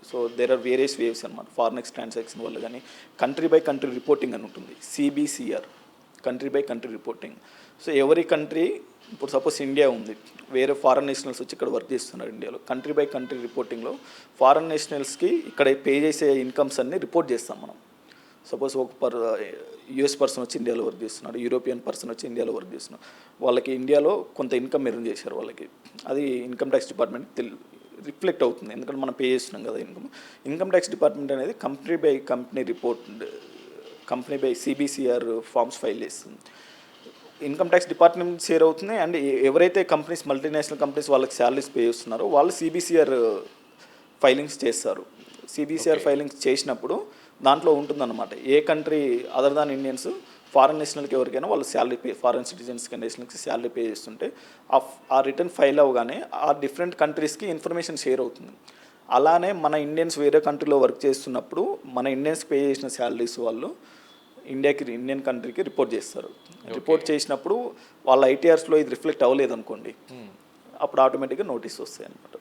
So there are various waves అనమాట. Foreign ex transaction వల్ల కానీ కంట్రీ బై కంట్రీ రిపోర్టింగ్ అని ఉంటుంది, CBCR, country by country reporting. So ఎవరి కంట్రీ, ఇప్పుడు సపోజ్ ఇండియా ఉంది, వేరే ఫారెన్ నేషనల్స్ వచ్చి ఇక్కడ వర్క్ చేస్తున్నారు ఇండియాలో, కంట్రీ బై కంట్రీ రిపోర్టింగ్లో ఫారెన్ నేషనల్స్కి ఇక్కడ పే చేసే ఇన్కమ్స్ అన్ని రిపోర్ట్ చేస్తాం మనం. సపోజ్ ఒక యూఎస్ పర్సన్ వచ్చి ఇండియాలో వర్క్ చేస్తున్నాడు, యూరోపియన్ పర్సన్ వచ్చి ఇండియాలో వర్క్ చేస్తున్నాడు, వాళ్ళకి ఇండియాలో కొంత ఇన్కమ్ ఎర్న్ చేశారు వాళ్ళకి, అది ఇన్కమ్ ట్యాక్స్ డిపార్ట్మెంట్ రిఫ్లెక్ట్ అవుతుంది, ఎందుకంటే మనం పే చేస్తున్నాం కదా ఇన్కమ్ ట్యాక్స్ డిపార్ట్మెంట్ అనేది company by company report, company by CBCR forms file చేస్తుంది. ఇన్కమ్ ట్యాక్స్ డిపార్ట్మెంట్ షేర్ అవుతుంది. అండ్ ఎవరైతే కంపెనీస్, మల్టీనేషనల్ కంపెనీస్ వాళ్ళకి శాలరీస్ పే చేస్తున్నారో వాళ్ళు సిబిసిఆర్ ఫైలింగ్స్ చేస్తారు. సిబిసిఆర్ ఫైలింగ్స్ చేసినప్పుడు దాంట్లో ఉంటుందన్నమాట, ఏ country other than Indians foreign నేషనల్కి ఎవరికైనా వాళ్ళు శాలరీ పే, ఫారెన్ సిటిజన్స్కి నేషనల్కి శాలరీ పే చేస్తుంటే ఆ రిటర్న్ ఫైల్ అవ్వగానే ఆ డిఫరెంట్ కంట్రీస్కి ఇన్ఫర్మేషన్ షేర్ అవుతుంది. అలానే మన ఇండియన్స్ వేరే కంట్రీలో వర్క్ చేస్తున్నప్పుడు మన ఇండియన్స్కి పే చేసిన శాలరీస్ వాళ్ళు ఇండియన్ కంట్రీకి రిపోర్ట్ చేస్తారు. రిపోర్ట్ చేసినప్పుడు వాళ్ళ ఐటీఆర్స్లో ఇది రిఫ్లెక్ట్ అవ్వలేదు అనుకోండి, అప్పుడు ఆటోమేటిక్గా నోటీస్ వస్తాయి అనమాట.